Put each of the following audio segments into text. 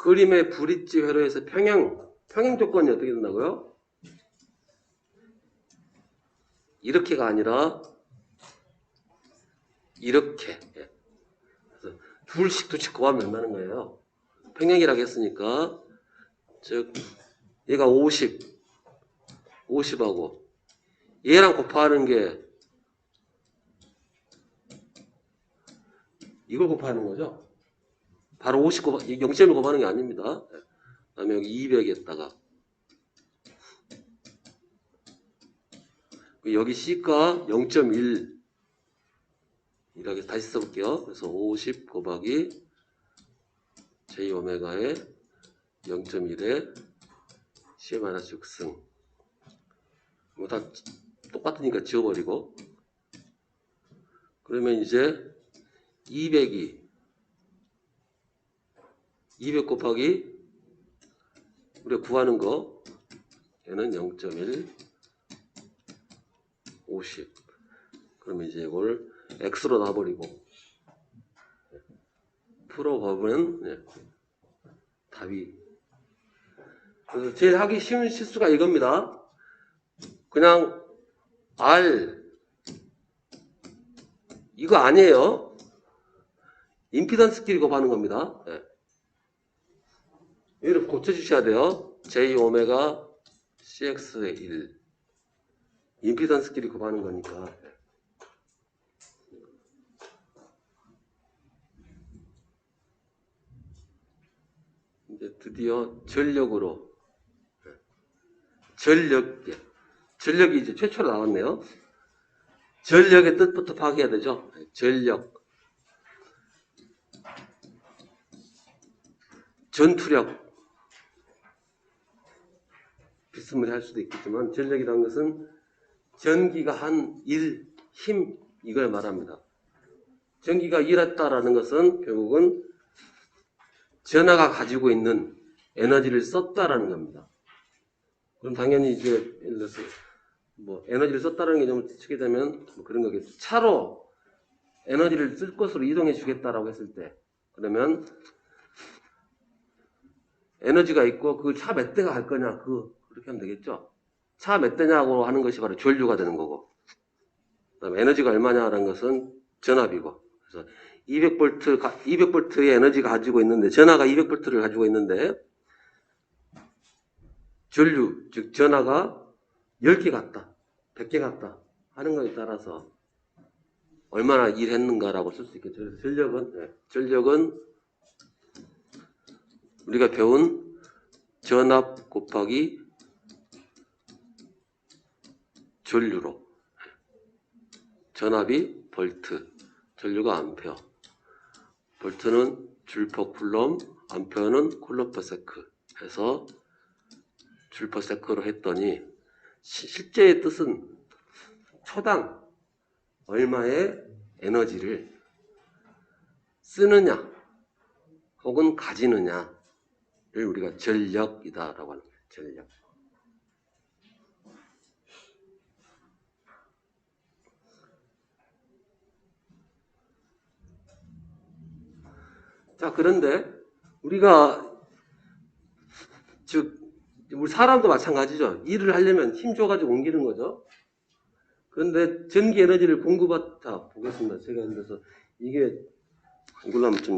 그림의 브릿지 회로에서 평행 조건이 어떻게 된다고요? 이렇게가 아니라 이렇게. 그래서 둘씩 곱하면 얼마는 거예요? 평행이라고 했으니까 즉 얘가 50하고 얘랑 곱하는 게 이걸 곱하는 거죠. 바로 0.1 곱하는 게 아닙니다. 그 다음에 여기 200에다가 여기 C가 0.1 이렇게 다시 써볼게요. 그래서 50 곱하기 J 오메가의 0.1에 C-6승. 뭐 다 똑같으니까 지워버리고. 그러면 이제 200이 200 곱하기 우리가 구하는 거 얘는 0.1 50. 그러면 이제 이걸 x로 놔버리고 풀어보면 답이. 그래서 제일 하기 쉬운 실수가 이겁니다. 그냥 R 이거 아니에요. 임피던스끼리 곱하는 겁니다. 얘를 고쳐주셔야 돼요. J 오메가 CX의 1 임피던스끼리 곱하는 거니까. 이제 드디어 전력이 이제 최초로 나왔네요. 전력의 뜻부터 파악해야 되죠. 전력, 전투력, 비스무리 할 수도 있겠지만 전력이라는 것은 전기가 한 일, 힘 이걸 말합니다. 전기가 일했다라는 것은 결국은 전하가 가지고 있는 에너지를 썼다라는 겁니다. 그럼 당연히 이제 예를 들어서 뭐 에너지를 썼다는 개념을 치게 되면 뭐 그런 거겠죠. 차로 에너지를 쓸 곳으로 이동해 주겠다라고 했을 때 그러면 에너지가 있고 그 차 몇 대가 갈 거냐 그렇게 하면 되겠죠. 차 몇 대냐고 하는 것이 바로 전류가 되는 거고 그다음에 에너지가 얼마냐라는 것은 전압이고 그래서 200V의 에너지가 가지고 있는데 전하가 200V를 가지고 있는데 전류 즉 전하가 10개 갔다 100개 갔다 하는 것에 따라서 얼마나 일했는가라고 쓸 수 있겠죠. 그래서 전력은 우리가 배운 전압 곱하기 전류로 전압이 볼트, 전류가 암페어, 볼트는 줄 퍼 쿨럼, 암페어는 쿨럼 퍼 세크 해서 줄 퍼 세크로 했더니 실제의 뜻은 초당 얼마의 에너지를 쓰느냐 혹은 가지느냐를 우리가 전력이다라고 하는 거예요. 전력. 자, 그런데 우리가 즉 우리 사람도 마찬가지죠. 일을 하려면 힘 줘가지고 옮기는 거죠. 그런데 전기 에너지를 공급하다 보겠습니다. 제가 예를 들어서 이걸로 하면 좀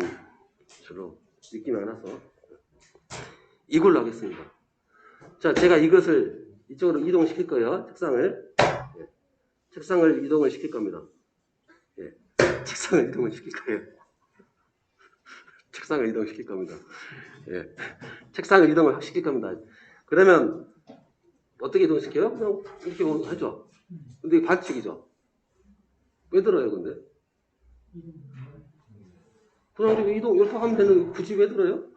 별로 느낌이 안 와서 이걸로 하겠습니다. 자, 제가 이것을 이쪽으로 이동시킬 거예요. 책상을 이동을 시킬 겁니다. 책상을 이동을 시킬 거예요. 책상을 이동시킬 겁니다. 책상을 이동을 시킬 겁니다. 그러면 어떻게 이동시켜요? 그냥 이렇게 하죠. 근데 이게 반칙이죠. 왜 들어요, 근데? 그냥 이렇게 하면 되는 굳이 왜 들어요?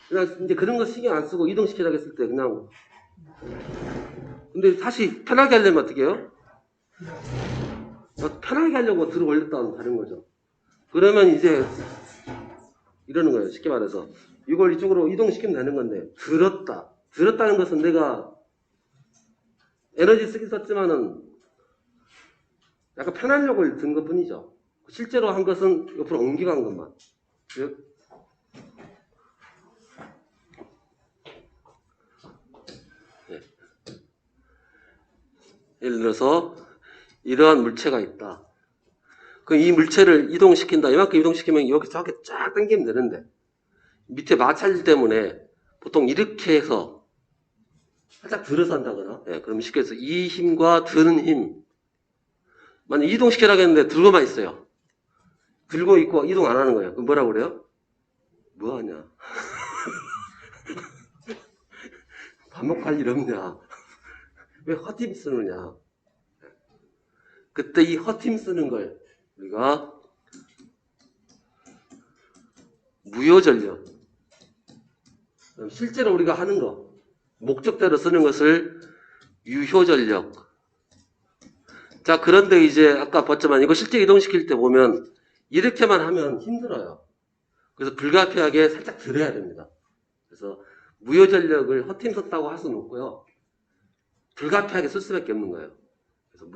그냥 이제 그런 거 신경 안 쓰고 이동시키라고 했을 때 그냥 근데 다시 편하게 하려면 어떻게 해요? 편하게 하려고 들어 올렸다는 다른 거죠. 그러면 이제 이러는 거예요. 쉽게 말해서 이걸 이쪽으로 이동시키면 되는 건데 들었다는 것은 내가 에너지 쓰긴 썼지만은 약간 편하려고 든 것 뿐이죠. 실제로 한 것은 옆으로 옮겨간 것만. 즉 네. 예를 들어서 이러한 물체가 있다. 그 이 물체를 이동시킨다. 이만큼 이동시키면 여기 저렇게 쫙 당기면 되는데 밑에 마찰 때문에 보통 이렇게 해서 살짝 들어서 한다거나 그럼 쉽게 해서 이 힘과 드는 힘 만약 이동시키라고 했는데 들고만 있어요. 들고 있고 이동 안 하는 거예요. 그럼 뭐라고 그래요? 뭐하냐? 밥 먹고 할 일 없냐? 왜 헛힘 쓰느냐? 그때 이 헛힘 쓰는 걸 우리가 무효전력. 실제로 우리가 하는 거, 목적대로 쓰는 것을 유효전력. 자, 그런데 이제 아까 봤지만 이거 실제 이동시킬 때 보면 이렇게만 하면 힘들어요. 그래서 불가피하게 살짝 들어야 됩니다. 그래서 무효전력을 헛힘 썼다고 할 수는 없고요. 불가피하게 쓸 수밖에 없는 거예요. 그래서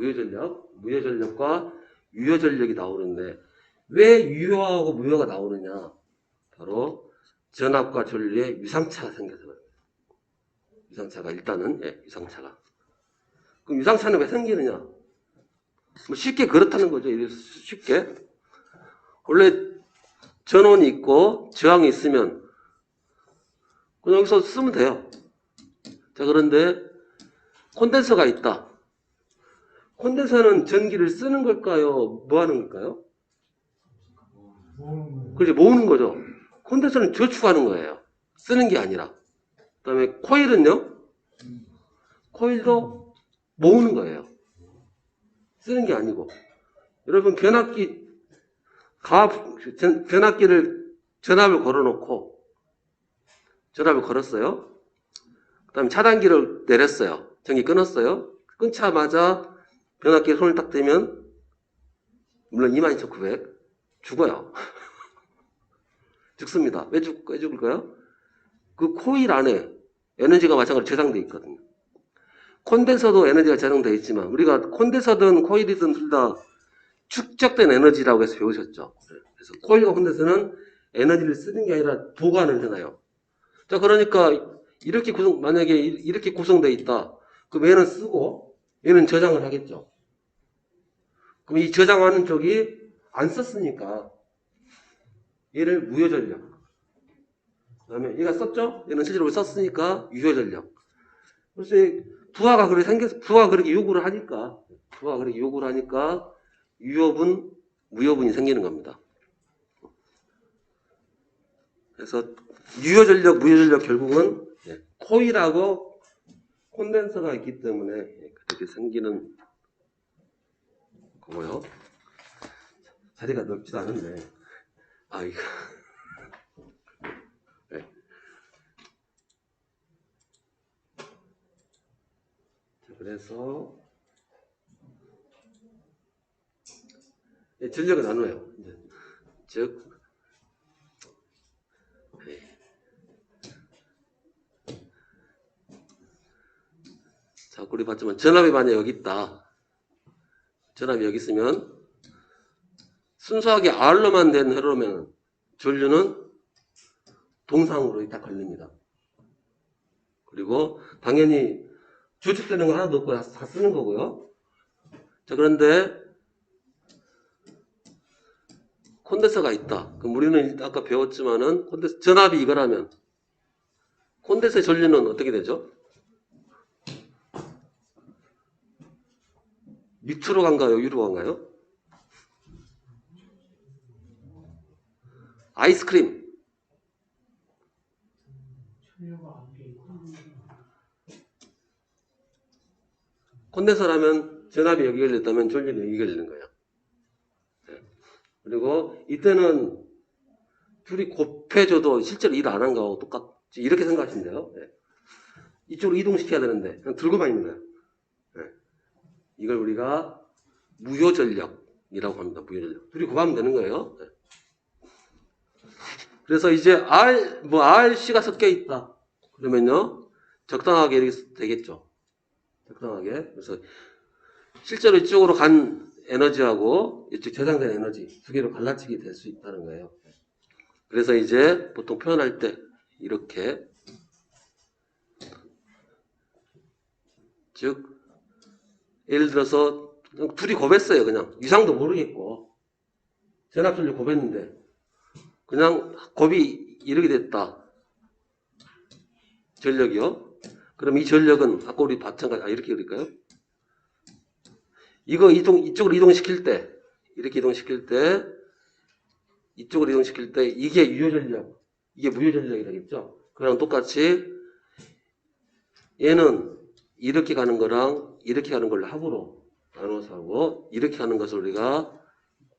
무효전력과 유효전력이 나오는데 왜 유효하고 무효가 나오느냐? 바로 전압과 전류에 유상차가 생겨서 그래요. 유상차가 일단은 유상차가. 그럼 유상차는 왜 생기느냐? 뭐 쉽게 그렇다는 거죠. 쉽게. 원래 전원이 있고 저항이 있으면 그냥 여기서 쓰면 돼요. 자, 그런데 콘덴서가 있다. 콘덴서는 전기를 쓰는 걸까요? 뭐 하는 걸까요? 그렇지, 모으는 거죠. 콘덴서는 저축하는 거예요. 쓰는 게 아니라. 그 다음에 코일은요? 코일도 모으는 거예요. 쓰는 게 아니고. 여러분, 변압기를 전압을 걸어놓고, 전압을 걸었어요. 그 다음에 차단기를 내렸어요. 전기 끊었어요. 끊자마자 변압기에 손을 딱 대면, 물론 22,900, 죽어요. 죽습니다. 왜 죽을까요? 그 코일 안에 에너지가 마찬가지로 저장되어 있거든요. 콘덴서도 에너지가 저장되어 있지만 우리가 콘덴서든 코일이든 둘 다 축적된 에너지라고 해서 배우셨죠. 그래서 코일과 콘덴서는 에너지를 쓰는 게 아니라 보관을 해놔요. 자, 그러니까 만약에 이렇게 구성되어 있다. 그럼 얘는 쓰고 얘는 저장을 하겠죠. 그럼 이 저장하는 쪽이 안 썼으니까 얘를 무효전력. 그 다음에 얘가 썼죠? 얘는 실제로 썼으니까 유효전력. 그래서 부하가 그렇게 요구를 하니까 유효분, 무효분이 생기는 겁니다. 그래서 유효전력, 무효전력 결국은 코일하고 콘덴서가 있기 때문에 그렇게 생기는 거고요. 자리가 넓지도 않은데, 이거. 네. 그래서 전력을 나눠요. 즉, 자, 우리 봤지만 전압이 만약 여기 있다. 전압이 여기 있으면 순수하게 R로만 된 회로면 전류는 동상으로 딱 걸립니다. 그리고 당연히 주축되는 거 하나도 없고 다 쓰는 거고요. 자, 그런데 콘덴서가 있다. 그럼 우리는 아까 배웠지만은 전압이 이거라면 콘덴서의 전류는 어떻게 되죠? 밑으로 간가요? 위로 간가요? 아이스크림. 콘덴서라면 전압이 여기 걸렸다면 전류는 여기 걸리는 거예요. 그리고 이때는 둘이 곱해줘도 실제로 일 안 한 거하고 똑같지. 이렇게 생각하시면 돼요. 이쪽으로 이동시켜야 되는데 그냥 들고만 있는 거예요. 이걸 우리가 무효전력이라고 합니다. 무효전력. 둘이 곱하면 되는 거예요. 그래서 이제 RC가 섞여 있다. 그러면요, 적당하게 이렇게 되겠죠. 적당하게. 그래서 실제로 이쪽으로 간 에너지하고 이쪽 저장된 에너지 두 개로 갈라치게 될 수 있다는 거예요. 그래서 이제 보통 표현할 때 이렇게, 즉 예를 들어서 그냥 둘이 곱했어요. 그냥 유상도 모르겠고 전압전력 곱했는데 그냥 곱이 이렇게 됐다. 전력이요. 그럼 이 전력은 아까 우리 마찬가지, 이렇게 그릴까요? 이거 이쪽으로 이동시킬 때, 이렇게 이동시킬 때, 이쪽으로 이동시킬 때 이게 유효전력, 이게 무효전력이라겠죠. 그랑 똑같이 얘는 이렇게 가는 거랑 이렇게 가는 걸 합으로 나눠서 하고, 이렇게 하는 것을 우리가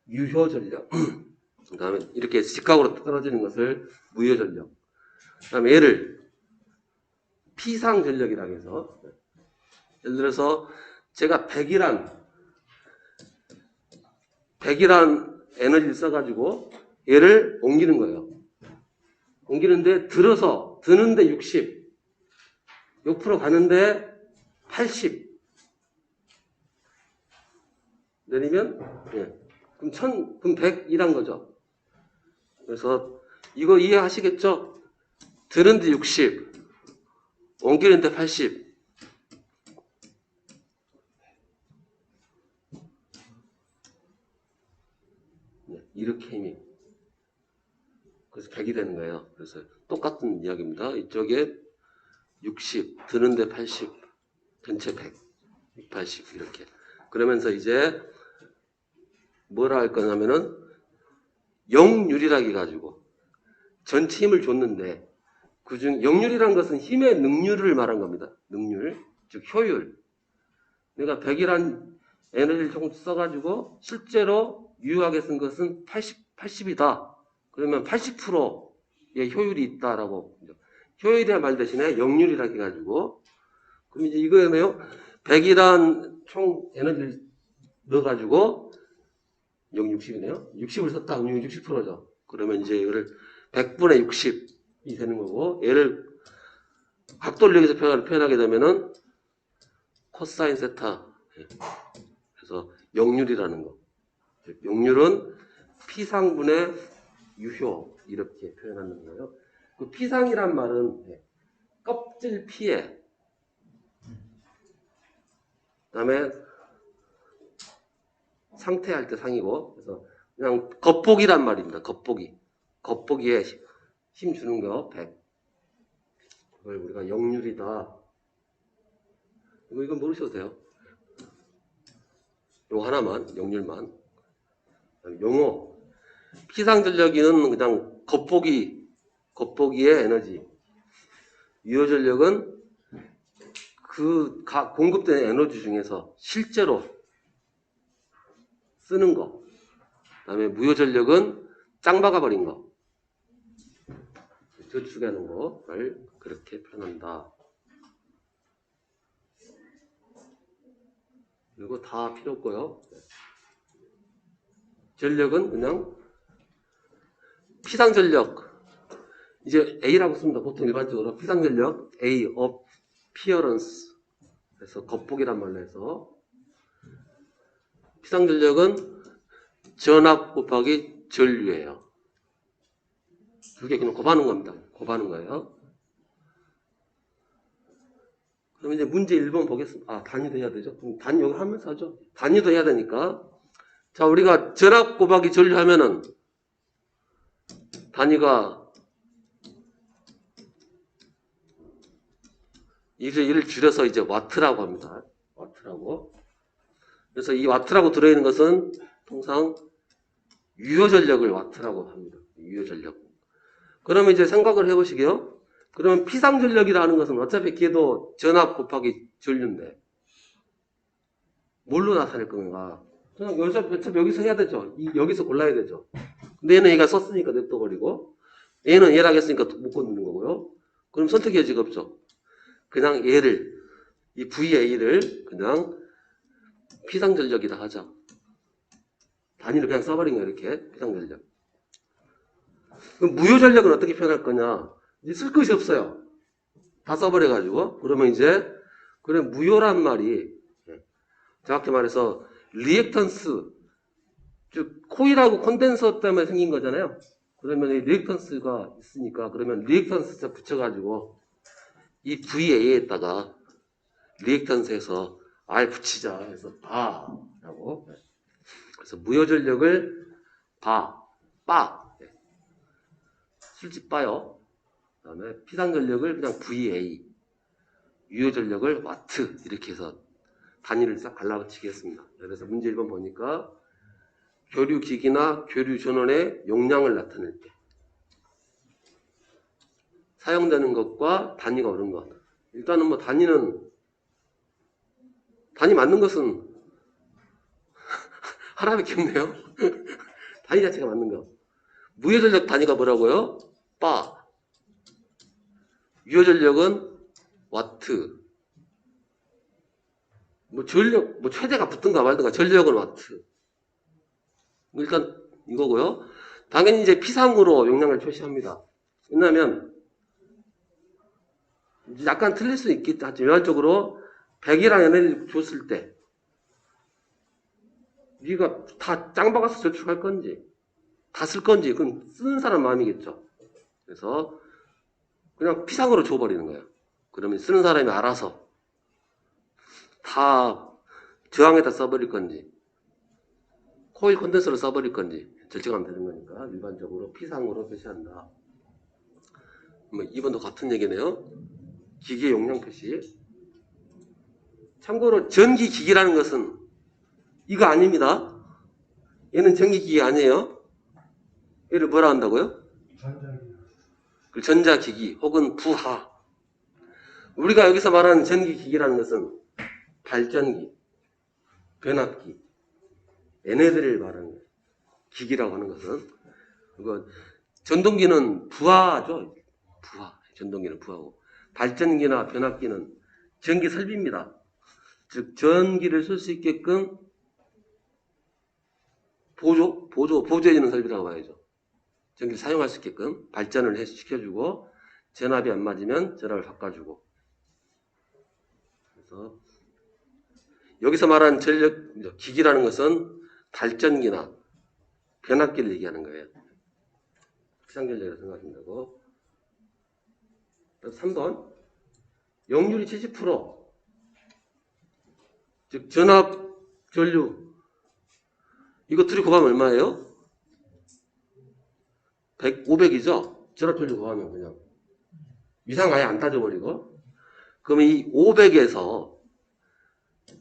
유효전력, 그 다음에 이렇게 직각으로 떨어지는 것을 무효전력, 그 다음에 얘를 피상전력이라고 해서, 예를 들어서 제가 100이란 에너지를 써가지고 얘를 옮기는 거예요. 옮기는데 드는데 60, 옆으로 가는데 80 내리면, 예. 그럼 100이란 거죠. 그래서 이거 이해하시겠죠? 드는데 60, 옮기는데 80. 이렇게 힘이. 그래서 100이 되는 거예요. 그래서 똑같은 이야기입니다. 이쪽에 60, 드는데 80, 전체 100, 180 이렇게. 그러면서 이제 뭐라 할 거냐면은 역률이라고 가지고 전체 힘을 줬는데 그중 역률이란 것은 힘의 능률을 말한 겁니다. 능률, 즉 효율. 내가 100이란 에너지를 조금 써가지고 실제로 유효하게 쓴 것은 80이다. 그러면 80%의 효율이 있다라고. 효율이란 말 대신에 역률이라고 해가지고. 그럼 이제 이거예요. 100이란 총 에너지를 넣어가지고 60이네요. 60을 썼다. 그러면 60%죠. 그러면 이제 이거를 100분의 60이 되는 거고, 얘를 각도력에서 표현하게 되면은 코사인 세타. 그래서 역률이라는 거. 역률은 피상분의 유효, 이렇게 표현하는 거예요. 그 피상이란 말은 껍질 피해, 그 다음에 상태할 때 상이고, 그래서 그냥 겉보기란 말입니다. 겉보기에 힘 주는 거 100. 그걸 우리가 역률이다. 이건 모르셔도 돼요. 요 하나만, 역률만. 용어. 피상전력은 그냥 겉보기의 에너지. 유효전력은 그 공급된 에너지 중에서 실제로 쓰는 거. 그 다음에 무효전력은 짱 박아버린 거. 저축하는 거를 그렇게 표현한다. 이거 다 필요 없고요. 전력은 그냥 피상전력. 이제 A라고 씁니다. 보통 일반적으로 피상전력 A, appearance. 그래서 겉보기란 말로 해서 피상전력은 전압 곱하기 전류예요. 두 개 그냥 곱하는 겁니다. 곱하는 거예요. 그럼 이제 문제 1번 보겠습니다. 단위도 해야 되죠? 단위 여기 하면서 하죠. 단위도 해야 되니까. 자, 우리가 전압 곱하기 전류 하면은 단위가 이를 줄여서 이제 와트라고 합니다. 와트라고. 그래서 이 와트라고 들어있는 것은 통상 유효전력을 와트라고 합니다. 유효전력. 그러면 이제 생각을 해보시게요. 그러면 피상전력이라는 것은 어차피 걔도 전압 곱하기 전류인데 뭘로 나타낼 건가? 그냥 어차피 여기서 해야 되죠. 여기서 골라야 되죠. 근데 얘는 얘가 썼으니까 냅둬버리고, 얘는 얘라고 했으니까 못 건드는 거고요. 그럼 선택의 여지가 없죠. 그냥 얘를, 이 VA를 그냥 피상전력이다 하자. 단위를 그냥 써버린 거예요. 이렇게 피상전력. 그럼 무효전력은 어떻게 표현할 거냐? 이제 쓸 것이 없어요. 다 써버려가지고. 그러면 이제 그래 무효란 말이 정확히 말해서 리액턴스, 즉 코일하고 콘덴서 때문에 생긴 거잖아요. 그러면 이 리액턴스가 있으니까 그러면 리액턴스 붙여가지고 이 VA에다가 리액턴스에서 R 붙이자 해서 바라고. 그래서 무효전력을 바 술집 바요. 그 다음에 피상전력을 그냥 VA, 유효전력을 와트 이렇게 해서 단위를 싹 갈라붙이겠습니다. 그래서 문제 1번 보니까 교류기기나 교류전원의 용량을 나타낼 때 사용되는 것과 단위가 옳은 것. 일단은 뭐 단위 맞는 것은 하나밖에 없네요. 단위 자체가 맞는 거. 무효전력 단위가 뭐라고요? 바. 유효전력은 와트. 뭐 전력, 뭐 최대가 붙든가 말든가 전력은 와트. 일단 이거고요. 당연히 이제 피상으로 용량을 표시합니다. 왜냐하면 약간 틀릴 수 있겠다. 일반적으로 100이랑 에너지를 줬을 때 네가 다 짱 박아서 저축할 건지 다 쓸 건지 그건 쓰는 사람 마음이겠죠. 그래서 그냥 피상으로 줘버리는 거예요. 그러면 쓰는 사람이 알아서 다 저항에다 써버릴 건지 코일 콘덴서를 써버릴 건지 결정하면 되는 거니까 일반적으로 피상으로 표시한다. 뭐 2번도 같은 얘기네요. 기계 용량 표시. 참고로 전기기기라는 것은 이거 아닙니다. 얘는 전기기기 아니에요. 얘를 뭐라 한다고요? 전자기기 혹은 부하. 우리가 여기서 말하는 전기기기라는 것은 발전기, 변압기, 얘네들을 말하는 거예요. 기기라고 하는 것은. 그거 전동기는 부하죠. 부하. 전동기는 부하고. 발전기나 변압기는 전기 설비입니다. 즉 전기를 쓸 수 있게끔 보조해주는 설비라고 봐야죠. 전기를 사용할 수 있게끔 발전을 시켜주고 전압이 안 맞으면 전압을 바꿔주고. 그래서 여기서 말하는 전력 기기라는 것은 발전기나 변압기를 얘기하는 거예요. 피상전력이라고 생각하시면 되고. 3번 역률이 70%. 즉 전압, 전류 이거 둘이 곱하면 얼마예요? 500이죠? 전압, 전류 곱하면 그냥 위상 아예 안 따져버리고. 그럼 이 500에서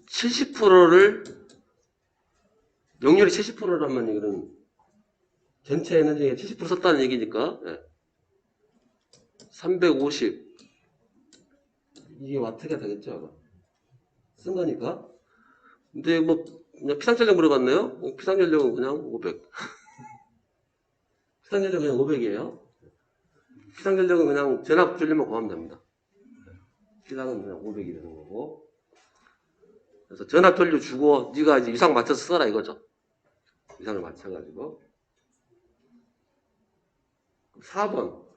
70%를 역률이 70%라면 이거는 전체 에너지에 70% 썼다는 얘기니까 350 이게 와트가 되겠죠. 쓴 거니까. 근데 뭐 그냥 피상전력 물어봤네요. 피상전력은 그냥 500. 피상전력은 그냥 500이에요. 피상전력은 그냥 전압 전류만 구하면 됩니다. 피상은 그냥 500이 되는 거고. 그래서 전압 전류 주고 네가 이제 위상 맞춰서 써라 이거죠. 위상을 맞춰가지고. 4번.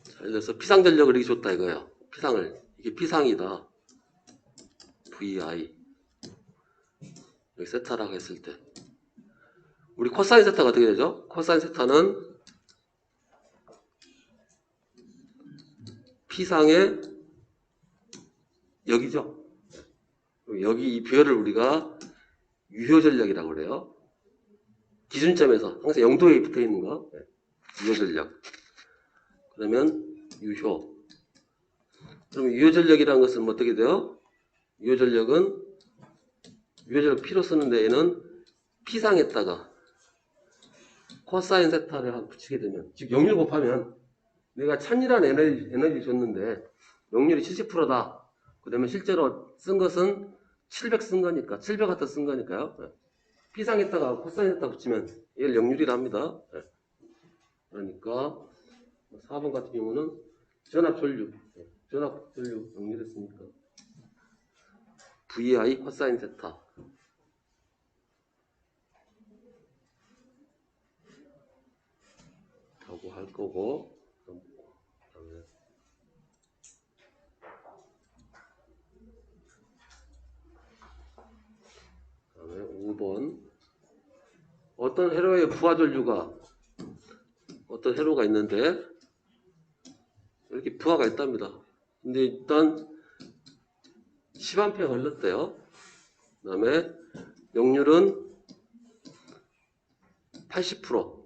자, 그래서 피상전력을 이렇게 줬다 이거예요. 피상을. 이게 피상이다. VI. 여기 세타라고 했을 때. 우리 코사인 세타가 어떻게 되죠? 코사인 세타는 P상의 여기죠. 여기 이 별을 우리가 유효전력이라고 그래요. 기준점에서 항상 0도에 붙어 있는 거. 유효전력. 그러면 유효. 그럼 유효전력이라는 것은 뭐 어떻게 돼요? 유효전력 P로 쓰는데 얘는 P상에다가 코사인 세타를 붙이게 되면, 즉 역률 곱하면 내가 1000이라는 에너지 줬는데 역률이 70%다. 그 다음에 실제로 쓴 것은 700 쓴 거니까 700W 쓴 거니까요. P상에다가 코사인 세타 붙이면 얘를 역률이랍니다. 그러니까 4번 같은 경우는 전압 전류 역률했으니까 VI 코사인 세타 라고 할 거고. 그다음에 5번 어떤 회로의 부하전류가 어떤 회로가 있는데 이렇게 부하가 있답니다. 근데 일단 10A 흘렀대요. 그 다음에 역률은 80%.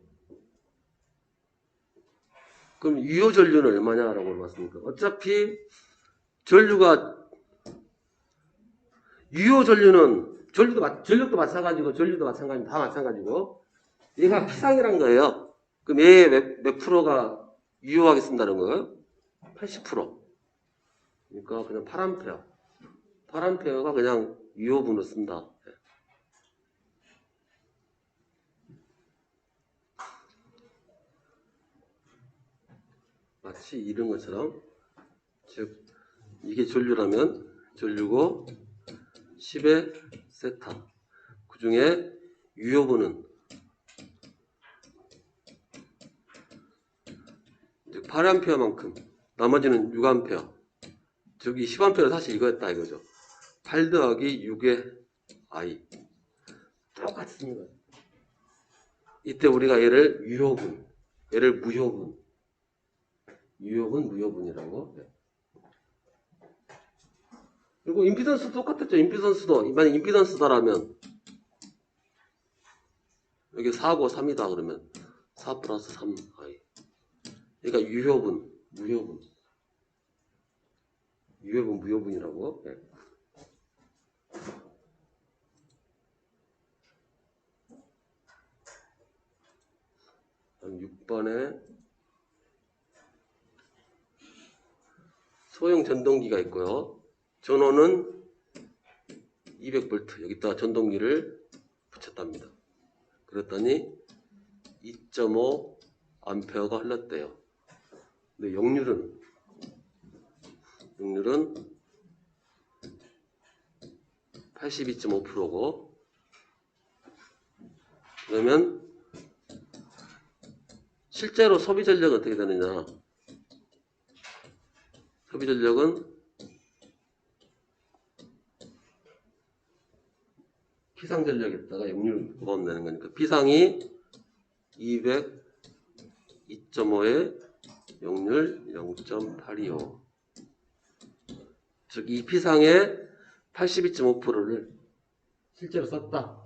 그럼 유효 전류는 얼마냐라고 물어봤습니까? 어차피 유효 전류는 전력도 마찬가지고 전류도 마찬가지고 다 마찬가지고 얘가 피상이란 거예요. 그럼 얘 몇 프로가 유효하게 쓴다는 거예요? 80%. 그러니까 그냥 8A. 8A가 그냥 유효분으로 쓴다. 마치 이런 것처럼, 즉 이게 전류라면 전류고 10의 세타. 그 중에 유효분은 8A만큼, 나머지는 6A. 즉 이 10A는 사실 이거였다 이거죠. 8 더하기 6의 I. 똑같습니다. 이때 우리가 얘를 유효분, 얘를 무효분, 유효분, 무효분이라고. 그리고 임피던스도 똑같았죠. 임피던스도 만약 임피던스다라면 여기 4고 3이다 그러면 4 플러스 3i. 그러니까 유효분, 무효분, 유효분, 무효분이라고. 네. 다음 6번에 소형 전동기가 있고요. 전원은 200V. 여기다 전동기를 붙였답니다. 그랬더니 2.5A가 흘렀대요. 근데 역률은 82.5%고 그러면 실제로 소비 전력은 어떻게 되느냐? 소비 전력은 피상 전력에다가 역률 곱하면 되는 거니까 피상이 200 2.5에 역률 0.825. 즉 이 피상의 82.5%를 실제로 썼다.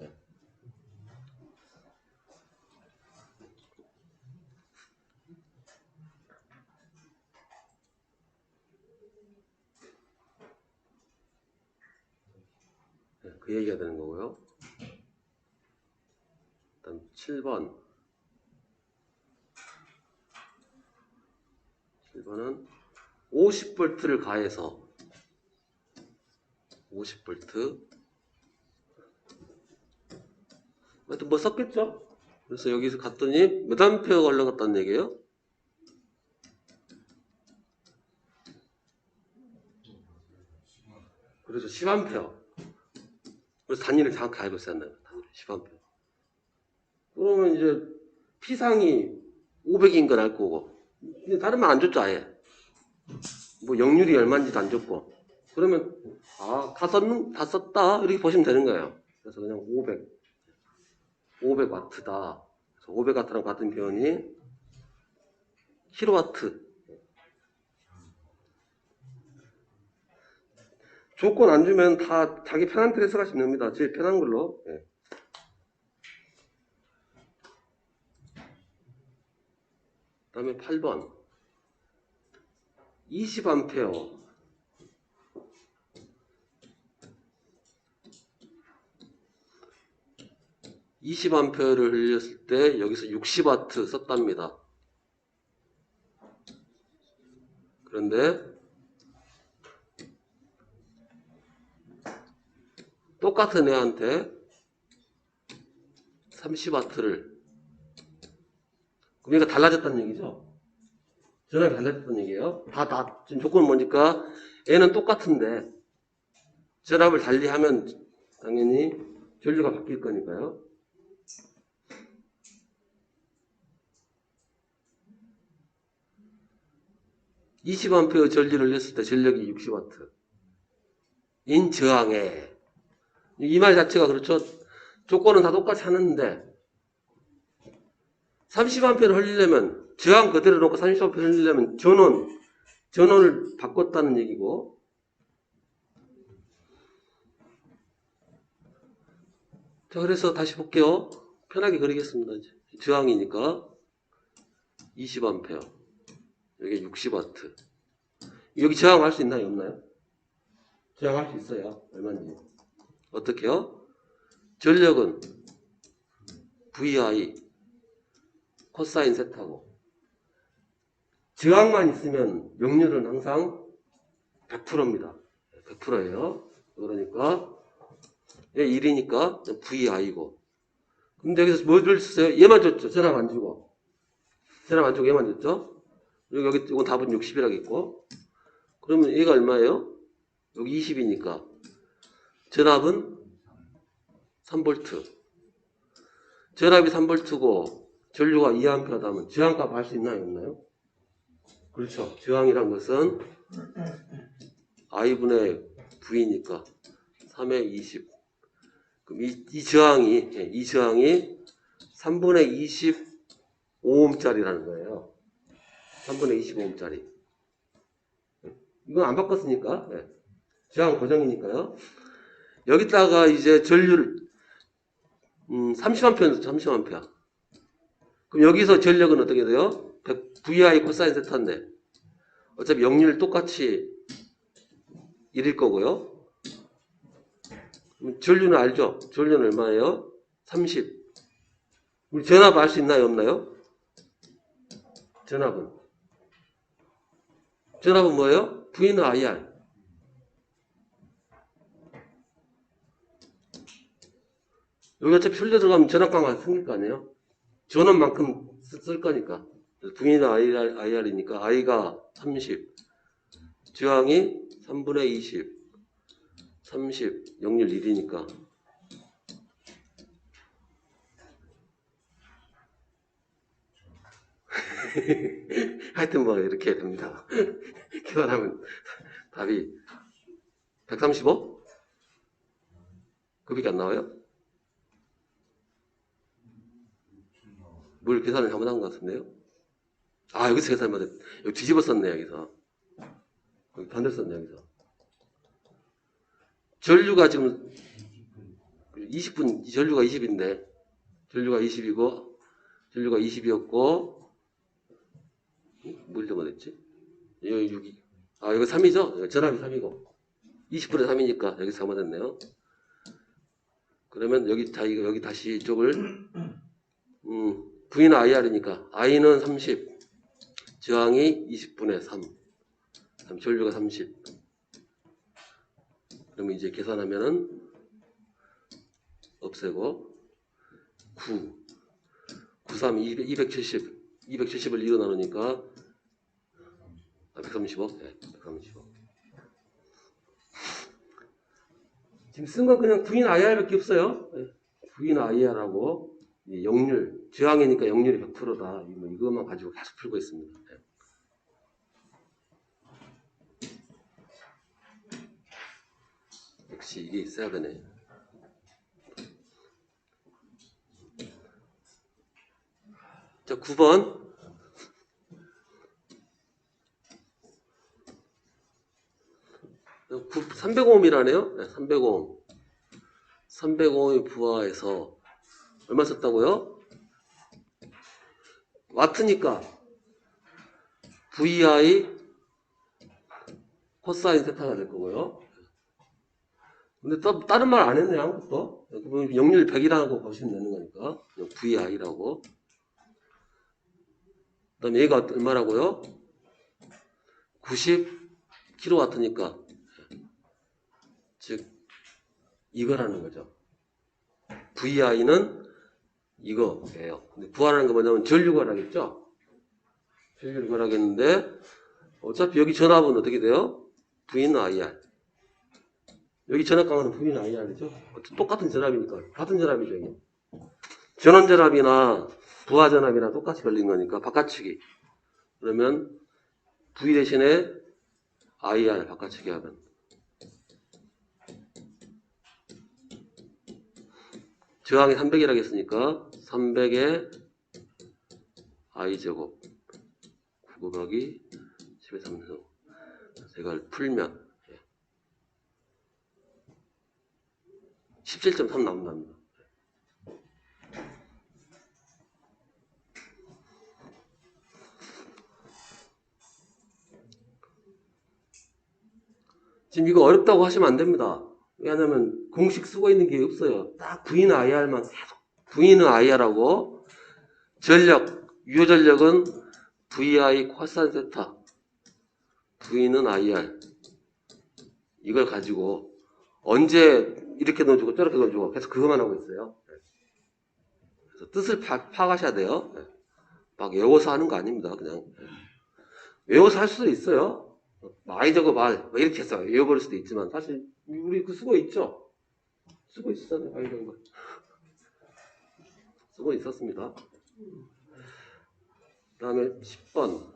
그 얘기가 되는 거고요. 다음 7번. 7번은 50V를 가해서 50V. 하여튼 뭐 썼겠죠? 그래서 여기서 갔더니 몇 암페어가 흘러갔다는 얘기예요? 그래서 10A. 그래서 단위를 정확히 알고 있어야 한다. 단위를 10A. 그러면 이제 피상이 500인 건 알 거고. 근데 다른 말 안 줬죠, 아예. 뭐 역률이 얼마인지도 안 줬고. 그러면 다 썼다 이렇게 보시면 되는 거예요. 그래서 그냥 500W다. 500W랑 같은 표현이 킬로와트. 조건 안 주면 다 자기 편한 틀에 써가시면 됩니다. 제일 편한 걸로. 네. 그 다음에 8번 20A 20A를 흘렸을 때 여기서 60W 썼답니다. 그런데 똑같은 애한테 30W를, 그러니까 달라졌다는 얘기죠. 전압이 달라졌다는 얘기예요. 지금 조건은 뭐니까 애는 똑같은데 전압을 달리하면 당연히 전류가 바뀔 거니까요. (20A) 전류를 냈을 때 전력이 60W 인 저항에, 이 말 자체가 그렇죠. 조건은 다 똑같이 하는데 30A를 흘리려면 저항 그대로 놓고 30A 흘리려면 전원을 바꿨다는 얘기고, 자, 그래서 다시 볼게요. 편하게 그리겠습니다. 이제. 저항이니까 20A, 여기 60W. 여기 저항할 수 있나요? 없나요? 저항할 수 있어요. 얼마인지. 어떻게요? 전력은 VI 코사인 세타고, 저항만 있으면 역률은 항상 100%입니다. 100%예요. 그러니까 1이니까 VI고. 근데 여기서 뭐를 쓰세요? 얘만 줬죠. 전압 안 주고. 전압 안 주고 얘만 줬죠. 여기 이건 답은 60이라겠고. 그러면 얘가 얼마예요? 여기 20이니까 전압은 3V. 전압이 3V고 전류가 2A다 하면 저항값 알 수 있나요? 없나요? 그렇죠. 저항이란 것은 I분의 V니까 3의 20. 그럼 이 저항이 3분의 25ohm짜리라는 거예요. 3분의 25ohm짜리. 이건 안 바꿨으니까. 네. 저항 고정이니까요. 여기다가 이제 전류를 30A, 30A. 그럼 여기서 전력은 어떻게 돼요? VI 코사인 세타인데 어차피 역률 똑같이 1일 거고요. 전류는 알죠? 전류는 얼마예요? 30. 우리 전압 알 수 있나요? 없나요? 전압은 뭐예요? V는 IR. 여기 어차피 흘려 들어가면 전압광가 생길 거 아니에요? 전원만큼 쓸 거니까. V는 IR이니까 I가 30. 저항이 3분의 20. 30. 역률 1이니까. 하여튼 뭐 이렇게 됩니다. 계산하면 답이 135? 그밖에 안 나와요? 뭘 계산을 잘못한 것 같은데요? 아, 여기서 계산 못했. 여기 뒤집어 썼네, 여기서. 여기 반대로 썼네, 여기서. 전류가 지금 20분, 전류가 20인데, 전류가 20이고, 전류가 20이었고, 뭘 잘못했지? 여기 6이. 아, 여기 3이죠? 전압이 3이고. 20분의 3이니까 여기서 잘못했네요. 그러면 여기 다시 이쪽을, V는 IR이니까, I는 30, 저항이 20분의 3, 전류가 30. 그러면 이제 계산하면은, 없애고, 93, 270, 270을 2로 나누니까, 135? 네, 135. 지금 쓴 건 그냥 V는 IR밖에 없어요. V는 IR하고, 역률, 저항이니까 역률이 100%다. 이것만 가지고 계속 풀고 있습니다. 네. 역시 이게 있어야 되네. 자, 9번. 300ohm이라네요. 네, 300ohm. 300ohm이 부하해서 얼마 썼다고요? 와트니까 VI 코사인 세타가 될 거고요. 근데 또 다른 말 안 했네, 아무것도. 역률 100이라고 보시면 되는 거니까. VI라고. 그 다음에 얘가 얼마라고요? 90kW니까. 즉, 이거라는 거죠. VI는 이거예요. 근데 부하라는 거 뭐냐면 전류관하겠죠? 전류관하겠는데, 어차피 여기 전압은 어떻게 돼요? V는 IR. 여기 전압강은 V는 IR이죠? 똑같은 전압이니까. 같은 전압이죠, 이게. 전원 전압이나 부하 전압이나 똑같이 걸린 거니까, 바깥치기. 그러면 V 대신에 IR 바깥치기 하면. 저항이 300이라고 했으니까, 300에 i제곱 9 곱하기 10의 3승. 이걸 풀면 17.3 나온답니다. 지금 이거 어렵다고 하시면 안 됩니다. 왜냐하면 공식 쓰고 있는 게 없어요. 딱 V는 IR만 계속 V는 IR하고 전력, 유효 전력은 VI 코사인 세타, V는 IR 이걸 가지고 언제 이렇게 넣어주고 저렇게 넣어주고 계속 그것만 하고 있어요. 그래서 뜻을 파악하셔야 돼요. 막 외워서 하는 거 아닙니다. 그냥 외워서 할 수도 있어요. 많이 적어 말 이렇게 해서 외워버릴 수도 있지만 사실 우리 그 쓰고 있죠. 쓰고 있었잖아요. 많이 적은 거 쓰고 있었습니다. 그 다음에 10번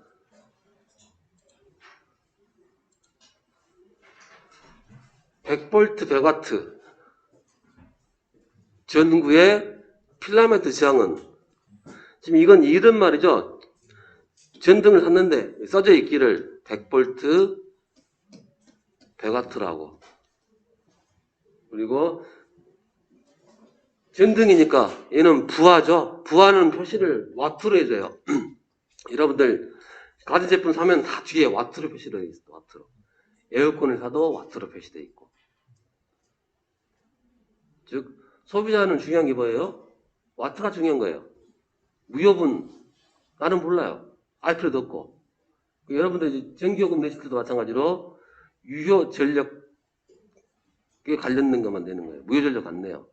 100V 100W 전구의 필라멘트 저항은 지금 이건 이런 말이죠. 전등을 샀는데 써져 있기를 100V 100W라고. 그리고 전등이니까 얘는 부하죠. 부하는 표시를 와트로 해줘요. 여러분들 가전제품 사면 다 뒤에 와트로 표시되어 있어요. 와트로. 에어컨을 사도 와트로 표시되어 있고. 즉 소비자는 중요한 게 뭐예요? 와트가 중요한 거예요. 무효분 나는 몰라요. 알 필요도 없고. 여러분들 전기요금 내실 때도 마찬가지로 유효 전력에 관련된 것만 내는 거예요. 무효 전력 안 내요.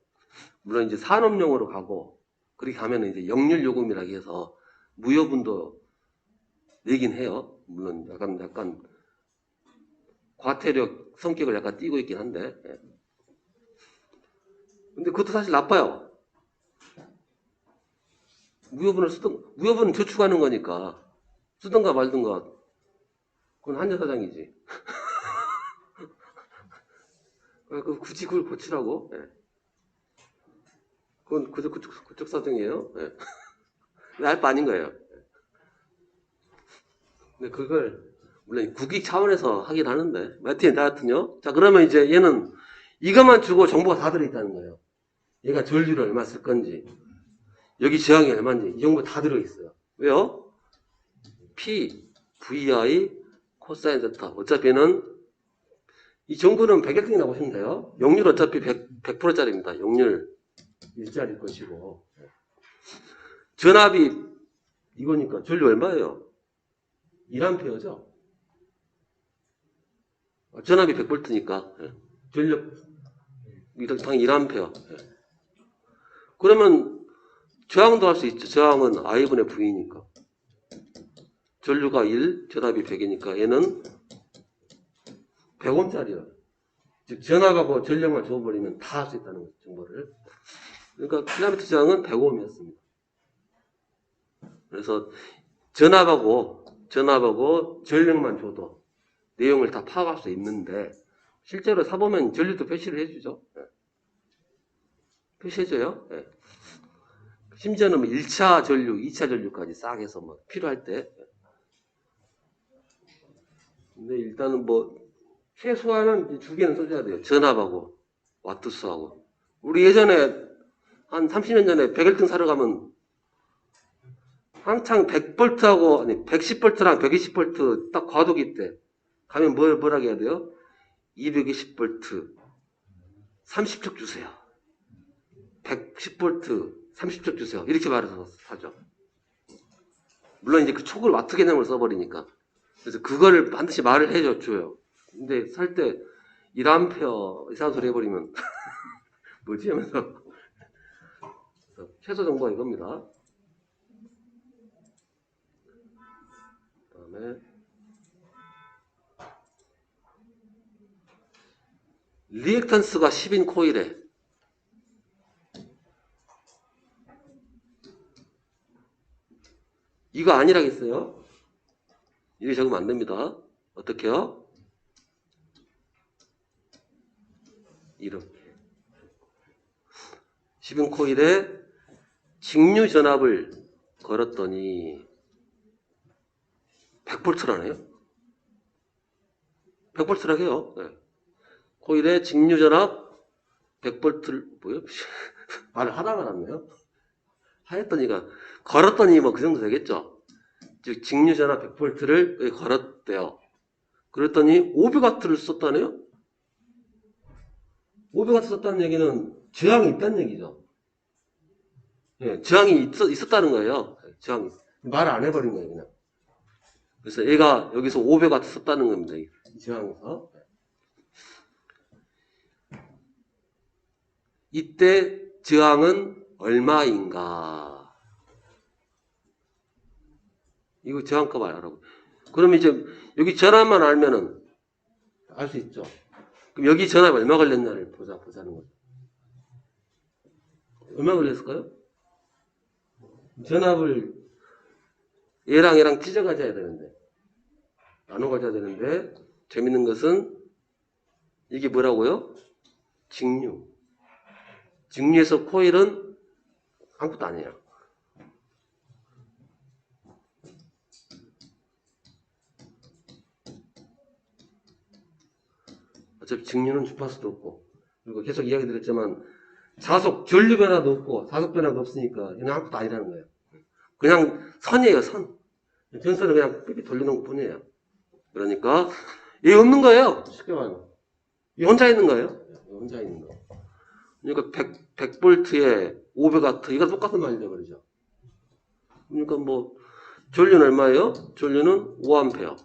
물론 이제 산업용으로 가고 그렇게 가면 이제 역률 요금이라고 해서 무효분도 내긴 해요. 물론 약간 과태료 성격을 약간 띠고 있긴 한데. 근데 그것도 사실 나빠요. 무효분은 저축하는 거니까 쓰든가 말든가 그건 한여사장이지. 굳이 그걸 고치라고? 그건 그쪽 사정이에요. 알 바 아닌 거예요. 근데 그걸 물론 국익 차원에서 하긴 하는데 하여튼요. 자 그러면 이제 얘는 이것만 주고 정보가 다 들어있다는 거예요. 얘가 전류를 얼마 쓸 건지 여기 저항이 얼마인지 이 정보 다 들어있어요. 왜요? P, VI, 코사인 세타. 어차피는 이 정보는 100X이나 보시면 돼요. 역률 어차피 100%짜리입니다. 역률 일자리일 것이고 전압이 이거니까 전류 얼마예요? 1A죠. 전압이 100V니까 전력 당연히 1A. 그러면 저항도 할 수 있죠. 저항은 I분의 V니까 전류가 1, 전압이 100이니까 얘는 100Ω짜리야. 즉 전압하고 전력만 줘버리면 다 할 수 있다는 거죠. 정보를. 그러니까 필라멘트 저항은 100Ω이었습니다. 그래서 전압하고 전력만 줘도 내용을 다 파악할 수 있는데 실제로 사보면 전류도 표시를 해주죠. 표시해줘요. 심지어는 1차 전류, 2차 전류까지 싹 해서 뭐 필요할 때. 근데 일단은 뭐 최소한은 두 개는 써줘야 돼요. 전압하고 와트수하고. 우리 예전에 한 30년 전에 100V등 사러 가면 한창 100V하고 아니 110V랑 120V 딱 과도기 때 가면 뭐라고 해야 돼요? 220V 30척 주세요. 110V 30척 주세요. 이렇게 말해서 사죠. 물론 이제 그 촉을 와트 개념으로 써버리니까. 그래서 그거를 반드시 말을 해줘요. 근데 살 때 1A 이상한 소리 해버리면 뭐지 하면서 최소 정보가 이겁니다. 그 다음에 리액턴스가 10인 코일에 이거 아니라겠어요? 이게 적으면 안 됩니다. 어떻게요? 이렇게 10인 코일에 직류 전압을 걸었더니 100V라네요. 100V라고 해요. 네. 코일의 직류전압 100V를 뭐요? 말을 하다 말았네요. 하였더니가 걸었더니 뭐 그 정도 되겠죠. 즉 직류전압 100V를 걸었대요. 그랬더니 500W를 썼다네요. 500W 썼다는 얘기는 저항이 있다는 얘기죠. 예, 저항이 있었다는 거예요. 저항이. 말을 안 해버린 거예요, 그냥. 그래서 얘가 여기서 500W 썼다는 겁니다. 이 저항에서. 이때 저항은 얼마인가? 이거 저항값 알아보고. 그럼 이제 여기 전압만 알면은 알 수 있죠. 그럼 여기 전압 얼마 걸렸냐를 보자는 거죠. 얼마 걸렸을까요? 전압을 얘랑 찢어 가져야 되는데, 나눠 가져야 되는데, 재밌는 것은 이게 뭐라고요? 직류. 직류에서 코일은 아무것도 아니에요. 어차피 직류는 주파수도 없고, 그리고 계속 이야기 드렸지만, 자속, 전류 변화도 없고, 자속 변화도 없으니까, 이건 아무것도 아니라는 거예요. 그냥 선이에요, 선. 전선을 그냥 삐삐 돌려놓은 것 뿐이에요. 그러니까, 이게 없는 거예요. 쉽게 말하면. 이 혼자 있는 거예요. 혼자 있는 거. 그러니까 100V에 500W, 이거 똑같은 말이 되어버리죠. 그러니까 뭐, 전류는 얼마예요? 전류는 5A.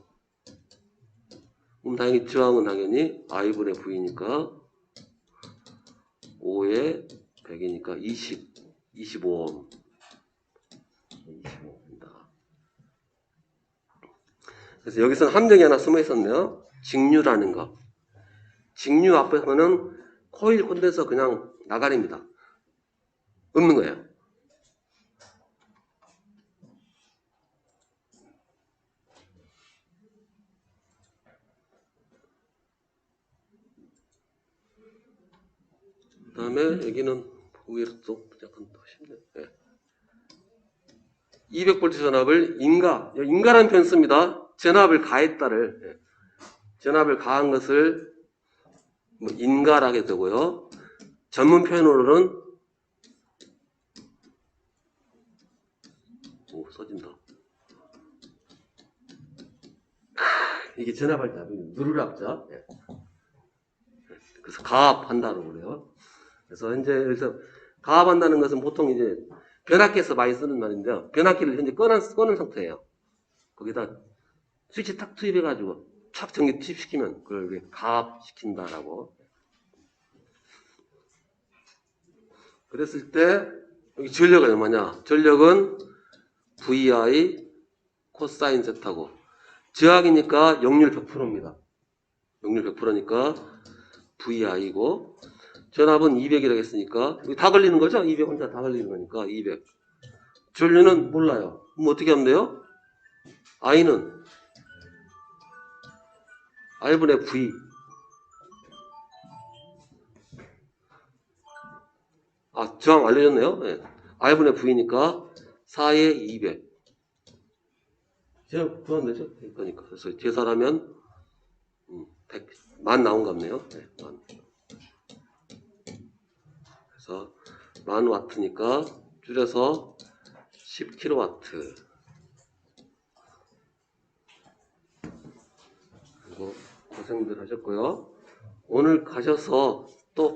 그럼 당연히 저항은 당연히 I분의 V니까 5에 100이니까 25옴. 25옴입니다. 그래서 여기서는 함정이 하나 숨어 있었네요. 직류라는 거. 직류 앞에서는 코일 콘덴서 그냥 나가립니다. 없는 거예요. 그 다음에 여기는 위에서 또 약간 더 쉽네. 네. 200V 전압을 인가라는 표현 씁니다. 전압을 가했다를. 전압을 가한 것을 뭐 인가라게 되고요. 전문 표현으로는 써진다. 이게 전압할 때 누르랍자. 그래서 가압한다고 그래요. 그래서 현재 여기서 가압한다는 것은 보통 이제 변압기에서 많이 쓰는 말인데요. 변압기를 현재 꺼는 상태예요. 거기다 스위치 탁 투입해가지고 착 전기 투입시키면 그걸 가압시킨다라고. 그랬을 때 여기 전력은 얼마냐? 전력은 VI 코사인 세타고 저항이니까 역률 100%입니다. 역률 100%니까 VI고 전압은 200이라고 했으니까 여기 다 걸리는 거죠? 200 혼자 다 걸리는 거니까 200. 전류는 몰라요. 그럼 어떻게 하면 돼요? I는 R분의 V. 저항 알려졌네요. 네. R분의 V니까 4에 200. 제가 구하면 되죠? 그러니까. 그래서 계산하면 100, 만 나온 것 같네요. 네, 만. 그래서 10,000W니까 줄여서 10kW. 그리고 고생들 하셨고요. 오늘 가셔서 또